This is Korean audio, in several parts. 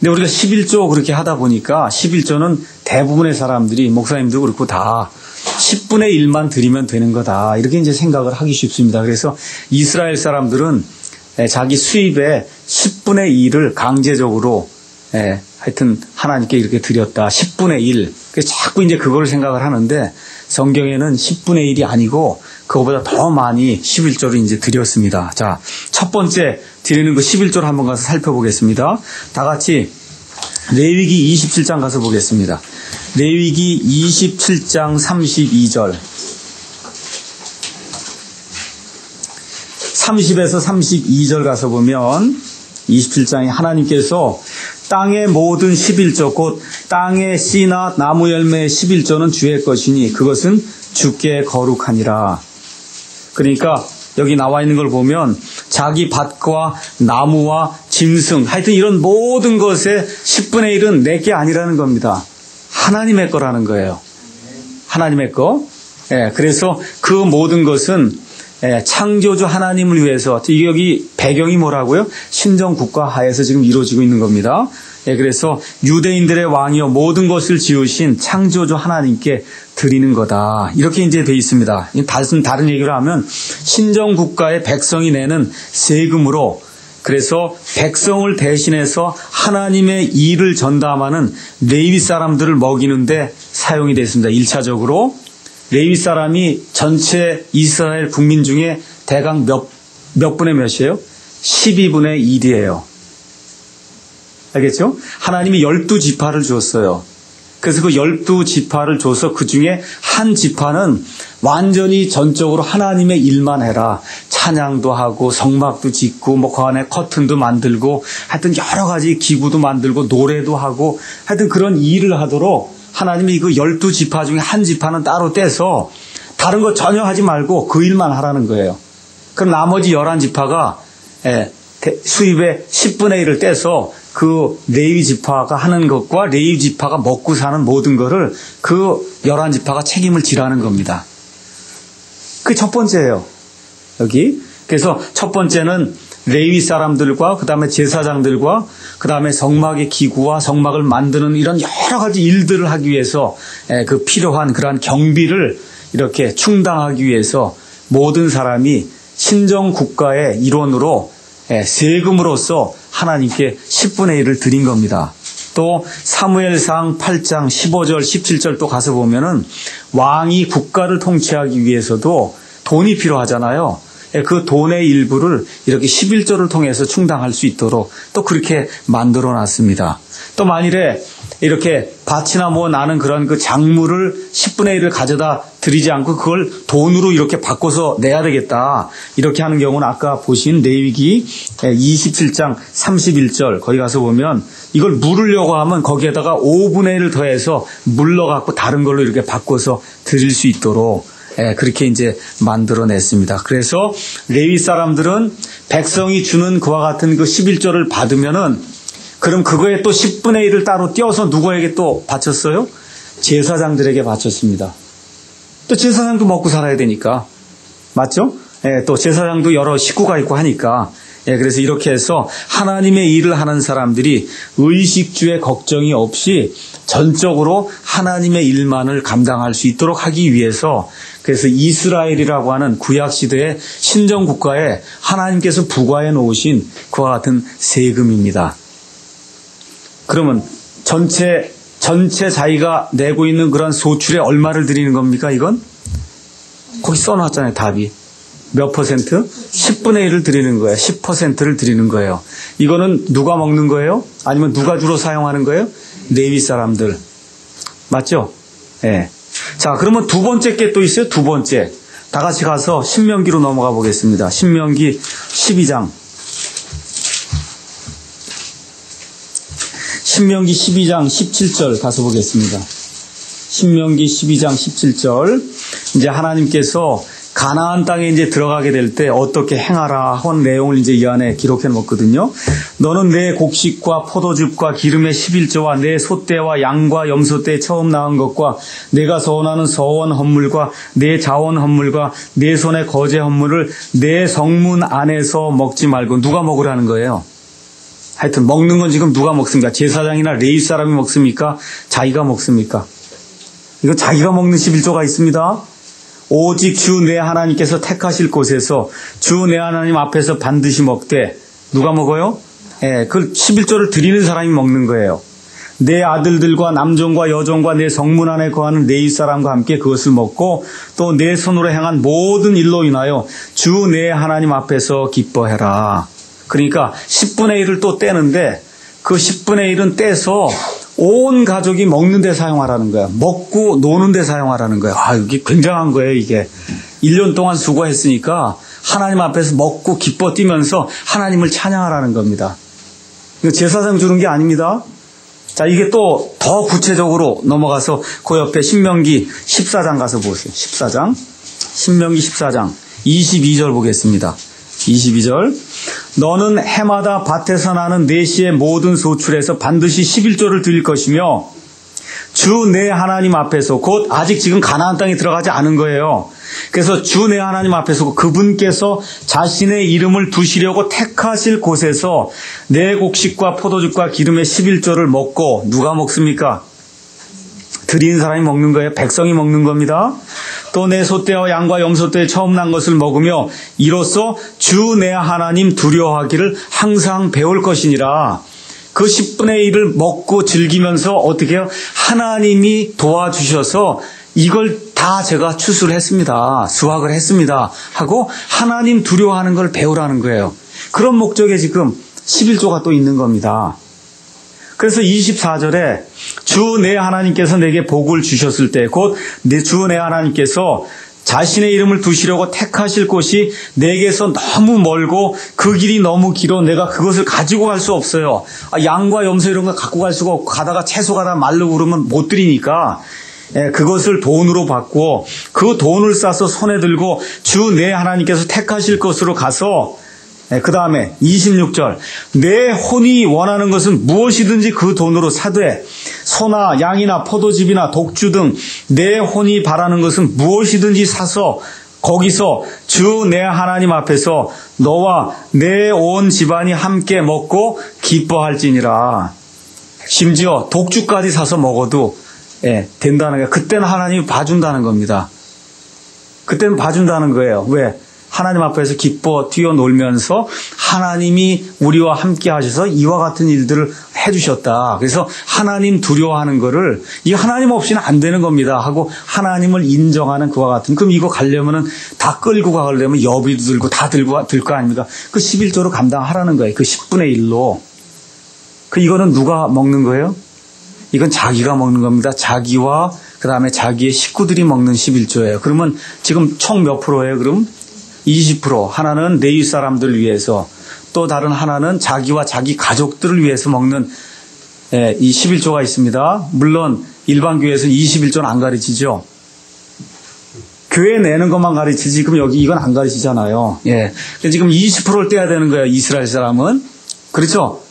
근데 우리가 11조 그렇게 하다 보니까 11조는 대부분의 사람들이 목사님도 그렇고 다 10분의 1만 드리면 되는 거다. 이렇게 이제 생각을 하기 쉽습니다. 그래서 이스라엘 사람들은 자기 수입의 10분의 1을 강제적으로 하여튼 하나님께 이렇게 드렸다. 10분의 1. 그래서 자꾸 이제 그거를 생각을 하는데 성경에는 10분의 1이 아니고 그거보다 더 많이 11조를 이제 드렸습니다. 자, 첫 번째 드리는 그 11조를 한번 가서 살펴보겠습니다. 다 같이 레위기 27장 가서 보겠습니다. 레위기 27장 32절. 30에서 32절 가서 보면 27장에 하나님께서 땅의 모든 11조 곧 땅의 씨나 나무 열매의 11조는 주의 것이니 그것은 주께 거룩하니라. 그러니까 여기 나와 있는 걸 보면 자기 밭과 나무와 짐승 하여튼 이런 모든 것의 10분의 1은 내게 아니라는 겁니다. 하나님의 거라는 거예요. 하나님의 거. 그래서 그 모든 것은 창조주 하나님을 위해서, 여기 배경이 뭐라고요? 신정국가 하에서 지금 이루어지고 있는 겁니다. 그래서 유대인들의 왕이요 모든 것을 지으신 창조주 하나님께 드리는 거다. 이렇게 이제 돼 있습니다. 다른 얘기를 하면 신정국가의 백성이 내는 세금으로, 그래서 백성을 대신해서 하나님의 일을 전담하는 레위 사람들을 먹이는데 사용이 됐습니다. 1차적으로 레위 사람이 전체 이스라엘 국민 중에 대강 몇 분의 몇이에요? 12분의 1이에요. 알겠죠? 하나님이 12지파를 주었어요. 그래서 그 12지파를 줘서 그 중에 한 지파는 완전히 전적으로 하나님의 일만 해라. 찬양도 하고 성막도 짓고 뭐 그 안에 커튼도 만들고 하여튼 여러 가지 기구도 만들고 노래도 하고 하여튼 그런 일을 하도록 하나님이 그 12지파 중에 한 지파는 따로 떼서 다른 거 전혀 하지 말고 그 일만 하라는 거예요. 그럼 나머지 11지파가 수입의 10분의 1을 떼서 그 레위 지파가 하는 것과 레위 지파가 먹고 사는 모든 거를 그 11지파가 책임을 지라는 겁니다. 그게 첫 번째예요. 여기. 그래서 첫 번째는 레위 사람들과 그 다음에 제사장들과 그 다음에 성막의 기구와 성막을 만드는 이런 여러 가지 일들을 하기 위해서 그 필요한 그러한 경비를 이렇게 충당하기 위해서 모든 사람이 신정국가의 일원으로 세금으로서 하나님께 10분의 1을 드린 겁니다. 또 사무엘상 8장 15절 17절 또 가서 보면은 왕이 국가를 통치하기 위해서도 돈이 필요하잖아요. 그 돈의 일부를 이렇게 11조를 통해서 충당할 수 있도록 또 그렇게 만들어 놨습니다. 또 만일에 이렇게 밭이나 뭐 나는 그런 그 작물을 10분의 1을 가져다 드리지 않고 그걸 돈으로 이렇게 바꿔서 내야 되겠다. 이렇게 하는 경우는 아까 보신 레위기 27장 31절 거기 가서 보면 이걸 물으려고 하면 거기에다가 5분의 1을 더해서 물러갖고 다른 걸로 이렇게 바꿔서 드릴 수 있도록 그렇게 이제 만들어냈습니다. 그래서 레위 사람들은 백성이 주는 그와 같은 그 11조를 받으면은 그럼 그거에 또 10분의 1을 따로 띄어서 누구에게 또 바쳤어요? 제사장들에게 바쳤습니다. 또 제사장도 먹고 살아야 되니까. 맞죠? 또 제사장도 여러 식구가 있고 하니까. 그래서 이렇게 해서 하나님의 일을 하는 사람들이 의식주의 걱정이 없이 전적으로 하나님의 일만을 감당할 수 있도록 하기 위해서 그래서 이스라엘이라고 하는 구약시대의 신정국가에 하나님께서 부과해 놓으신 그와 같은 세금입니다. 그러면 전체 자기가 내고 있는 그런 소출의 얼마를 드리는 겁니까, 이건? 거기 써놨잖아요, 답이. 몇 퍼센트? 10분의 1을 드리는 거예요. 10%를 드리는 거예요. 이거는 누가 먹는 거예요? 아니면 누가 주로 사용하는 거예요? 레위 사람들. 맞죠? 예. 자, 그러면 두 번째 게 또 있어요. 두 번째. 다 같이 가서 신명기로 넘어가 보겠습니다. 신명기 12장. 신명기 12장 17절 가서 보겠습니다. 신명기 12장 17절. 이제 하나님께서 가나안 땅에 이제 들어가게 될 때 어떻게 행하라 한 내용을 이제 이 안에 기록해 놓거든요. 너는 내 곡식과 포도즙과 기름의 11조와 내 소떼와 양과 염소떼 처음 낳은 것과 내가 서원하는 서원 헌물과 내 자원 헌물과 내 손의 거제 헌물을 내 성문 안에서 먹지 말고 누가 먹으라는 거예요? 하여튼 먹는 건 지금 누가 먹습니까? 제사장이나 레위 사람이 먹습니까? 자기가 먹습니까? 이거 자기가 먹는 11조가 있습니다. 오직 주 내 하나님께서 택하실 곳에서 주 내 하나님 앞에서 반드시 먹되 누가 먹어요? 그 11조를 드리는 사람이 먹는 거예요. 내 아들들과 남종과 여종과 내 성문 안에 거하는 레위 사람과 함께 그것을 먹고 또 내 손으로 행한 모든 일로 인하여 주 내 하나님 앞에서 기뻐해라. 그러니까 10분의 1을 또 떼는데 그 10분의 1은 떼서 온 가족이 먹는 데 사용하라는 거야. 먹고 노는 데 사용하라는 거야. 이게 굉장한 거예요, 이게. 1년 동안 수고했으니까 하나님 앞에서 먹고 기뻐 뛰면서 하나님을 찬양하라는 겁니다. 이거 제사장 주는 게 아닙니다. 자, 이게 또 더 구체적으로 넘어가서 그 옆에 신명기 14장 가서 보세요. 14장. 신명기 14장 22절 보겠습니다. 22절. 너는 해마다 밭에서 나는 내시의 모든 소출에서 반드시 11조를 드릴 것이며 주 내 하나님 앞에서 곧 아직 지금 가나안 땅에 들어가지 않은 거예요. 그래서 주 내 하나님 앞에서 그분께서 자신의 이름을 두시려고 택하실 곳에서 내 곡식과 포도즙과 기름의 11조를 먹고 누가 먹습니까? 드리는 사람이 먹는 거예요. 백성이 먹는 겁니다. 또 내 소떼와 양과 염소떼에 처음 난 것을 먹으며 이로써 주 내 하나님 두려워하기를 항상 배울 것이니라. 그 10분의 1을 먹고 즐기면서 어떻게 해요? 하나님이 도와주셔서 이걸 다 제가 추수를 했습니다. 수확을 했습니다. 하고 하나님 두려워하는 걸 배우라는 거예요. 그런 목적에 지금 11조가 또 있는 겁니다. 그래서 24절에 주 내 하나님께서 내게 복을 주셨을 때 곧 주 내 하나님께서 자신의 이름을 두시려고 택하실 곳이 내게서 너무 멀고 그 길이 너무 길어 내가 그것을 가지고 갈 수 없어요. 양과 염소 이런 거 갖고 갈 수가 없고 가다가 채소 가다 말르고 그러면 못 드리니까 그것을 돈으로 받고 그 돈을 싸서 손에 들고 주 내 하나님께서 택하실 곳으로 가서 그 다음에 26절 내 혼이 원하는 것은 무엇이든지 그 돈으로 사되 소나 양이나 포도즙이나 독주 등 내 혼이 바라는 것은 무엇이든지 사서 거기서 주 내 하나님 앞에서 너와 내 온 집안이 함께 먹고 기뻐할지니라. 심지어 독주까지 사서 먹어도 된다는 거예요. 그때는 하나님이 봐준다는 겁니다. 그때는 봐준다는 거예요. 왜? 하나님 앞에서 기뻐 뛰어놀면서 하나님이 우리와 함께 하셔서 이와 같은 일들을 해주셨다. 그래서 하나님 두려워하는 거를 이 하나님 없이는 안 되는 겁니다 하고 하나님을 인정하는 그와 같은. 그럼 이거 가려면은 다 끌고 가려면 여비도 들고 다 들 거 아닙니까? 그 11조로 감당하라는 거예요. 그 10분의 1로. 이거는 누가 먹는 거예요? 이건 자기가 먹는 겁니다. 자기와 그 다음에 자기의 식구들이 먹는 11조예요. 그러면 지금 총 몇 프로예요? 그럼 20%. 하나는 레위 사람들을 위해서 또 다른 하나는 자기와 자기 가족들을 위해서 먹는 이 11조가 있습니다. 물론 일반 교회에서는 21조는 안 가르치죠. 교회 내는 것만 가르치지 지금 여기 이건 안 가르치잖아요. 지금 20%를 떼야 되는 거예요. 이스라엘 사람은. 그렇죠?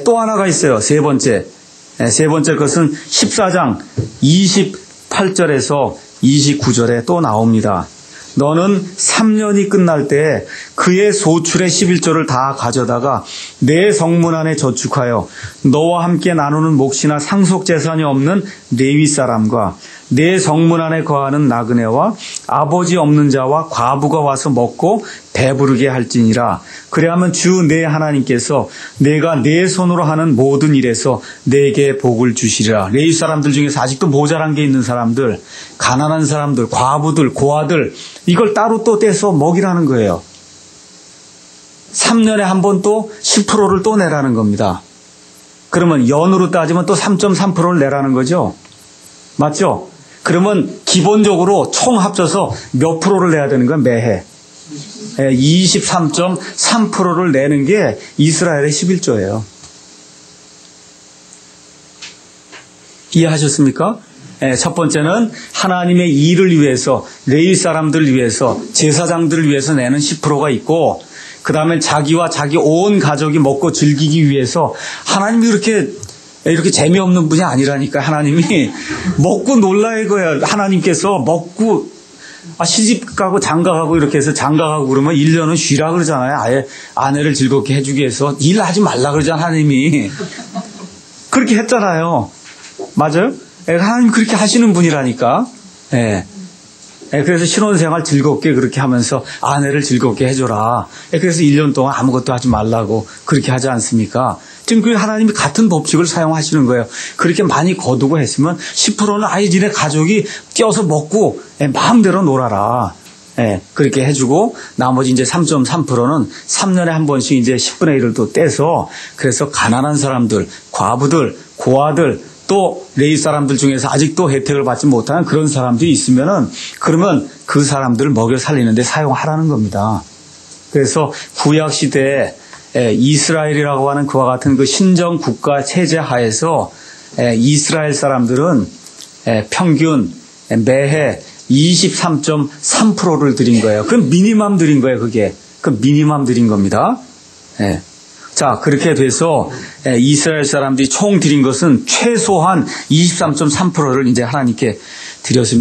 또 하나가 있어요. 세 번째. 세 번째 것은 14장 28절에서 29절에 또 나옵니다. 너는 3년이 끝날 때 그의 소출의 11조를 다 가져다가 내 성문 안에 저축하여 너와 함께 나누는 몫이나 상속재산이 없는 레위 사람과 내 성문 안에 거하는 나그네와 아버지 없는 자와 과부가 와서 먹고 배부르게 할지니라. 그래야면 주 내 하나님께서 내가 내 손으로 하는 모든 일에서 내게 복을 주시리라. 레위 사람들 중에서 아직도 모자란 게 있는 사람들, 가난한 사람들, 과부들, 고아들 이걸 따로 또 떼서 먹이라는 거예요. 3년에 한 번 또 10%를 또 내라는 겁니다. 그러면 연으로 따지면 또 3.3%를 내라는 거죠. 맞죠? 그러면 기본적으로 총 합쳐서 몇 프로를 내야 되는 거야, 매해? 23.3%를 내는 게 이스라엘의 11조예요. 이해하셨습니까? 첫 번째는 하나님의 일을 위해서, 레위 사람들을 위해서, 제사장들을 위해서 내는 10%가 있고, 그 다음에 자기와 자기 온 가족이 먹고 즐기기 위해서 하나님이 이렇게 재미없는 분이 아니라니까. 하나님이 먹고 놀라 이거야. 하나님께서 먹고 시집 가고 장가 가고 이렇게 해서 장가 가고 그러면 1년은 쉬라 그러잖아요. 아예 아내를 즐겁게 해주기 위해서 일하지 말라 그러잖아요. 하나님이. 그렇게 했잖아요. 맞아요? 하나님 그렇게 하시는 분이라니까. 예. 그래서 신혼생활 즐겁게 그렇게 하면서 아내를 즐겁게 해줘라. 그래서 1년 동안 아무것도 하지 말라고 그렇게 하지 않습니까? 지금 그 하나님이 같은 법칙을 사용하시는 거예요. 그렇게 많이 거두고 했으면 10%는 아예 지네 가족이 떼어서 먹고 마음대로 놀아라. 그렇게 해주고 나머지 이제 3.3%는 3년에 한 번씩 이제 10분의 1을 또 떼서 그래서 가난한 사람들, 과부들, 고아들 또 레위 사람들 중에서 아직도 혜택을 받지 못하는 그런 사람들이 있으면은 그러면 그 사람들을 먹여 살리는데 사용하라는 겁니다. 그래서 구약 시대에 이스라엘이라고 하는 그와 같은 그 신정 국가 체제 하에서 이스라엘 사람들은 평균 매해 23.3%를 드린 거예요. 그건 미니멈 드린 거예요, 그게. 그 미니멈 드린 겁니다. 자, 그렇게 돼서 이스라엘 사람들이 총 드린 것은 최소한 23.3%를 이제 하나님께 드렸습니다.